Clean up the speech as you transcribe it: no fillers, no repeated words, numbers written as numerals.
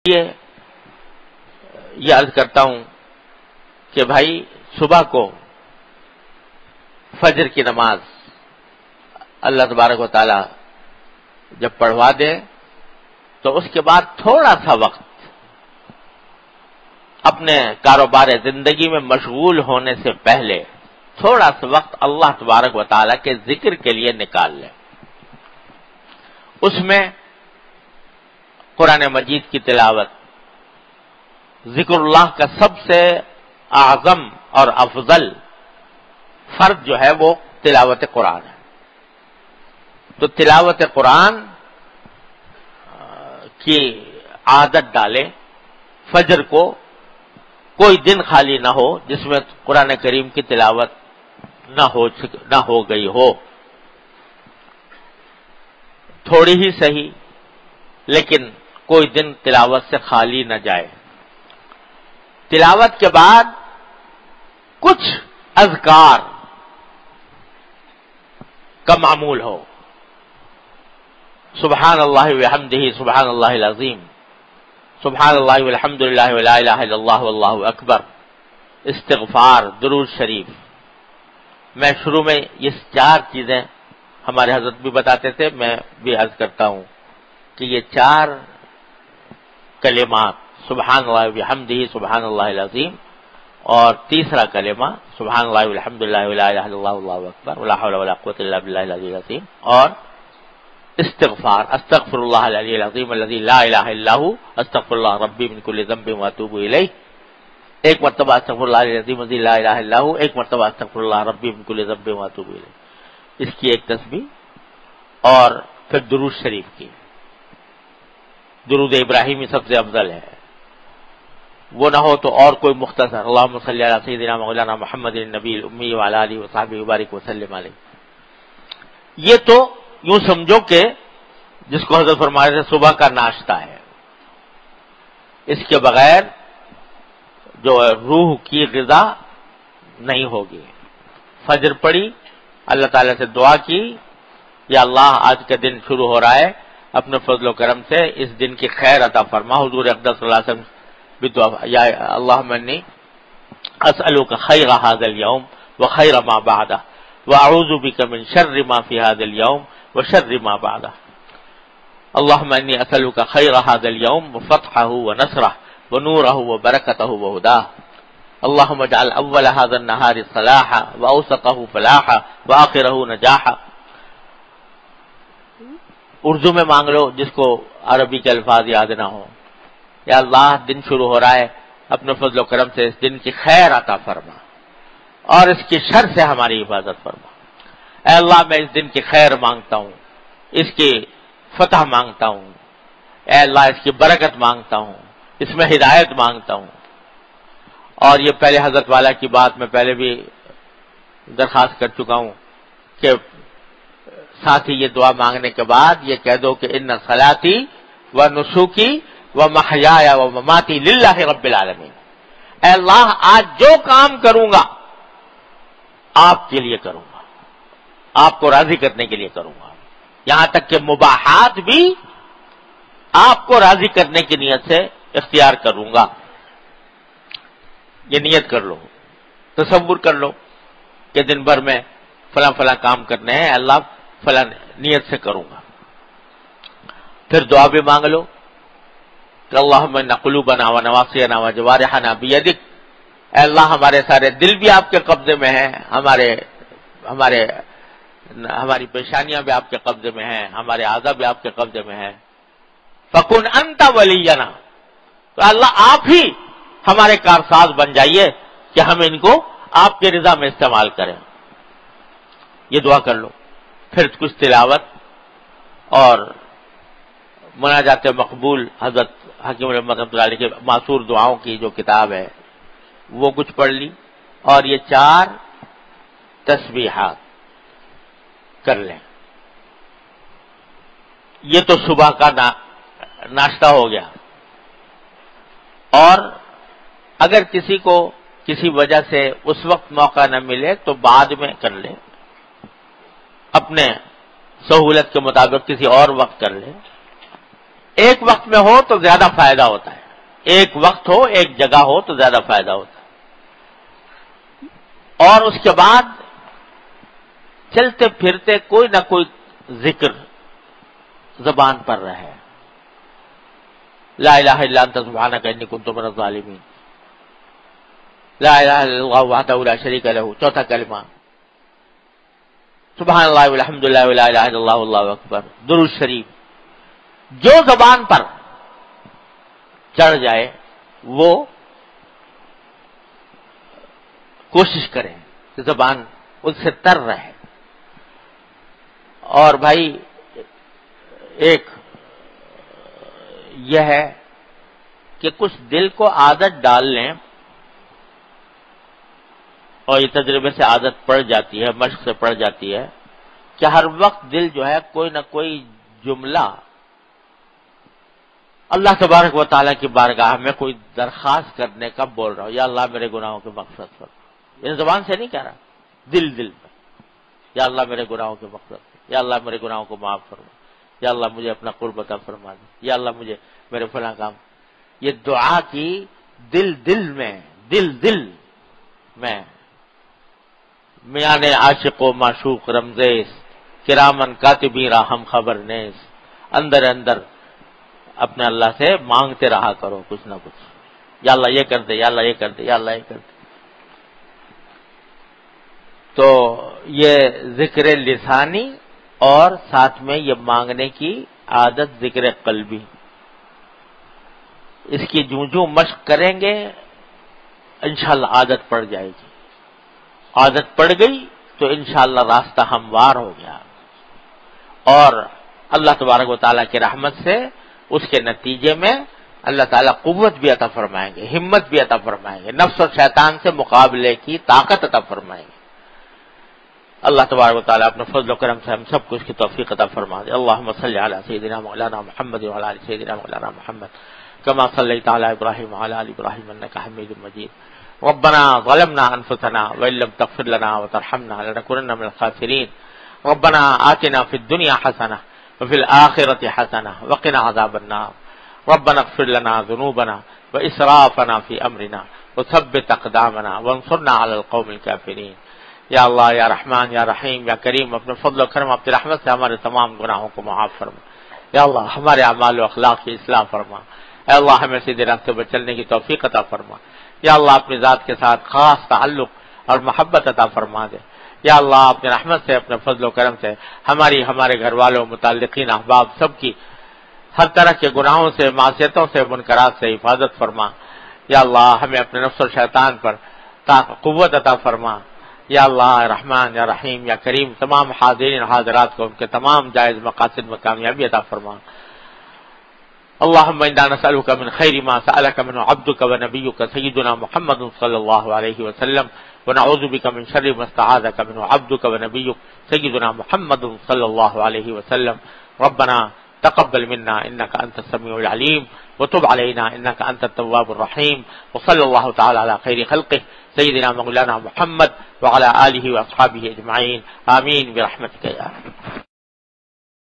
یہ عرض کرتا ہوں کہ بھائی صبح کو فجر کی نماز اللہ تبارک و تعالی جب پڑھوا دے تو اس کے بعد تھوڑا سا وقت اپنے کاروبار زندگی میں مشغول ہونے سے پہلے تھوڑا سا وقت اللہ تبارک و تعالی کے ذکر کے لیے نکال لیں. اس میں قرآن مجید کی تلاوت، ذکر اللہ کا سب سے اعظم اور افضل فرض جو ہے وہ تلاوت قرآن ہے. تو تلاوت قرآن کی عادت ڈالیں. فجر کو کوئی دن خالی نہ ہو جس میں قرآن کریم کی تلاوت نہ ہو گئی ہو. تھوڑی ہی صحیح لیکن کوئی دن تلاوت سے خالی نہ جائے. تلاوت کے بعد کچھ اذکار کا معمول ہو. سبحان اللہ وبحمدہ، سبحان اللہ العظیم، سبحان اللہ والحمد للہ ولا الہ الا اللہ واللہ اکبر، استغفار، درود شریف. میں شروع میں یہ 4 چیزیں ہمارے حضرت بھی بتاتے تھے، میں بھی عرض کرتا ہوں کہ یہ 4 کلمات سبحان اللہ وبحمدہ، سبحان اللہ العظیم، اور تیسرا کلمہ سبحان اللہ والحمد للہ ولا الہ الا اللہ واللہ اکبر ولا حول ولا قوۃ الا باللہ العلی العظیم، اور استغفار، استغفر اللہ العلی العظیم الذی لا الہ الا هو، استغفر اللہ ربی من کل ذنب واتوب الیہ. ایک مرتبہ استغفر اللہ العظیم الذی لا الہ الا هو، ایک مرتبہ استغفر اللہ ربی من کل ذنب واتوب الیہ. اس کی ایک تسبیح. اور پھر درود شریف کی. درود ابراہیمی سب سے افضل ہے. وہ نہ ہو تو اور کوئی مختصر، اللہم صلی علی سیدنا مولانا محمد النبی الامی وعلی آلہ وصحبہ وبارک وسلم علیہ. یہ تو یوں سمجھو کہ جس کو حضرت فرمایا تھا صبح کا ناشتہ ہے. اس کے بغیر جو روح کی غذا نہیں ہوگی. فجر پڑھی، اللہ تعالیٰ سے دعا کی، یا اللہ آج کا دن شروع ہو رہا ہے، اپنے فضل و کرم سے اس دن کی خیر عطا فرما. حضور اقدس صلی اللہ علیہ وسلم بھی دعا، یا اللہم انی اسألک خیر ھذا اليوم وخیر ما بعدہ واعوذ بک من شر ما فی ھذا اليوم وشر ما بعدہ. اللہم انی اسألک خیر ھذا اليوم وفتحہ ونصرہ ونورہ وبرکتہ وہداہ. اللہم اجعل اول ھذا النہار صلاحا واوسطہ فلاحا وآخرہ نجاحا. اردو میں مانگ لو جس کو عربی کے الفاظ یاد نہ ہو. یا اللہ دن شروع ہو رہا ہے، اپنے فضل و کرم سے اس دن کی خیر عطا فرما اور اس کی شر سے ہماری حفاظت فرما. اے اللہ میں اس دن کی خیر مانگتا ہوں، اس کی فتح مانگتا ہوں. اے اللہ اس کی برکت مانگتا ہوں، اس میں ہدایت مانگتا ہوں. اور یہ پہلے حضرت والا کی بات میں پہلے بھی درخواست کر چکا ہوں کہ ساتھ ہی یہ دعا مانگنے کے بعد یہ کہہ دو کہ ان صلاتی و نسوکی و محیایا و مماتی للہ رب العالمین. اے اللہ آج جو کام کروں گا آپ کے لیے کروں گا، آپ کو راضی کرنے کے لیے کروں گا. یہاں تک کہ مباحات بھی آپ کو راضی کرنے کی نیت سے اختیار کروں گا. یہ نیت کر لو، تصور کر لو کہ دن بھر میں فلاں فلاں کام کرنے ہیں، اللہ فلاں نیت سے کروں گا. پھر دعا بھی مانگ لو کہ اللہم ان قلوبنا و نواصینا و جوارحنا بیدک. اے اللہ ہمارے سارے دل بھی آپ کے قبضے میں ہیں، ہماری پیشانیاں بھی آپ کے قبضے میں ہیں، ہمارے اعضاء بھی آپ کے قبضے میں ہیں. فکن انت ولینا، تو اللہ آپ ہی ہمارے کارساز بن جائیے کہ ہم ان کو آپ کی رضا میں استعمال کریں. یہ دعا کر لو. پھر کچھ تلاوت اور مناجات مقبول حضرت حکیم رحمۃ اللہ علیہ کے معصور دعاؤں کی جو کتاب ہے وہ کچھ پڑھ لی، اور یہ 4 تسبیحات کر لیں. یہ تو صبح کا ناشتہ ہو گیا. اور اگر کسی کو کسی وجہ سے اس وقت موقع نہ ملے تو بعد میں کر لے، اپنے سہولت کے مطابق کسی اور وقت کر لے. ایک وقت میں ہو تو زیادہ فائدہ ہوتا ہے، ایک وقت ہو ایک جگہ ہو تو زیادہ فائدہ ہوتا ہے، اور اس کے بعد چلتے پھرتے کوئی نہ کوئی ذکر زبان پر رہے، لا الہ الا انت سبحانک انی کنت من الظالمین، لا الہ الا اللہ وحدہ لا شریک لہ، چوتھا کلمہ سبحان اللہ والحمد للہ ولا الہ الا اللہ واللہ اکبر، درود شریف، جو زبان پر چڑھ جائے وہ کوشش کریں کہ زبان اس سے تر رہے۔ اور بھائی ایک یہ ہے کہ کچھ دل کو عادت ڈال لیں، اور یہ تجربے سے عادت پڑ جاتی ہے، مشق سے پڑ جاتی ہے، کہ ہر وقت دل جو ہے کوئی نہ کوئی جملہ اللہ تبارک و تعالیٰ کی بارگاہ میں کوئی درخواست کرنے کا بول رہا ہوں، یا اللہ میرے گناہوں کی مغفرت فرما، یہ زبان سے نہیں کہہ رہا، دل میں، یا اللہ میرے گناہوں کی مغفرت، یا اللہ میرے گناہوں کو معاف فرما، یا اللہ مجھے اپنا قرب عطا فرما دے، یا اللہ مجھے میرے فلاں کام، یہ دعا کی دل میں میان عاشق و معشوق رمزیس کرامن کاتبین را ہم خبر نیس، اندر اپنے اللہ سے مانگتے رہا کرو کچھ نہ کچھ، یا اللہ یہ کر دے، یا اللہ یہ کر دے، یا اللہ یہ کر دے۔ تو یہ ذکر لسانی اور ساتھ میں یہ مانگنے کی عادت ذکر قلبی، اس کی جو مشق کریں گے انشاءاللہ عادت پڑ جائے گی، عادت پڑ گئی تو انشاءاللہ راستہ ہموار ہو گیا، اور اللہ تبارک و تعالیٰ کی رحمت سے اس کے نتیجے میں اللہ تعالیٰ قوت بھی عطا فرمائیں گے، ہمت بھی عطا فرمائیں گے، نفس اور شیطان سے مقابلے کی طاقت عطا فرمائیں گے۔ اللہ تبارک و تعالیٰ اپنے فضل و کرم سے ہم سب کو اس کی توفیق عطا فرما دے۔ اللہم صلی علی سیدنا مولانا محمد وعلی آل سیدنا مولانا محمد کما صلیت علی ابراہیم وعلی آل ابراہیم انک حمید مجید۔ ربنا ظلمنا انفسنا وان لم تغفر لنا وترحمنا لنكونن من الخاسرین۔ ربنا آتنا فی الدنیا حسنہ وفی الآخرۃ حسنہ وقنا عذاب النار۔ ربنا اغفر لنا ذنوبنا واسرافنا فی امرنا وثبت اقدامنا وانصرنا علی القوم الکافرین۔ یا اللہ یا رحمان یا رحیم یا کریم، اپنے فضل و کرم اپنی رحمت سے ہمارے تمام گناہوں کو معاف فرما۔ یا اللہ ہمارے اعمال و اخلاق کی اصلاح فرما۔ اے اللہ ہمیں سیدھے راستے پر چلنے کی توفیق عطا فرما۔ یا اللہ اپنی ذات کے ساتھ خاص تعلق اور محبت عطا فرما دے۔ یا اللہ اپنی رحمت سے اپنے فضل و کرم سے ہمارے گھر والوں، متعلقین، احباب سب کی ہر طرح کے گناہوں سے، معصیتوں سے، منکرات سے حفاظت فرما۔ یا اللہ ہمیں اپنے نفس و شیطان پر قوت عطا فرما۔ یا اللہ رحمان یا رحیم یا کریم، تمام حاضرین حاضرات کو ان کے تمام جائز مقاصد میں کامیابی عطا فرما۔ اللهم انا نسألك من خير ما سألك منه عبدك ونبيك سيدنا محمد صلى الله عليه وسلم، ونعوذ بك من شر ما استعاذك منه عبدك ونبيك سيدنا محمد صلى الله عليه وسلم۔ ربنا تقبل منا انك انت السميع العليم وتب علينا انك انت التواب الرحيم، وصلى الله تعالى على خير خلقه سيدنا مولانا محمد وعلى آله واصحابه اجمعين، آمين برحمتك يا رب۔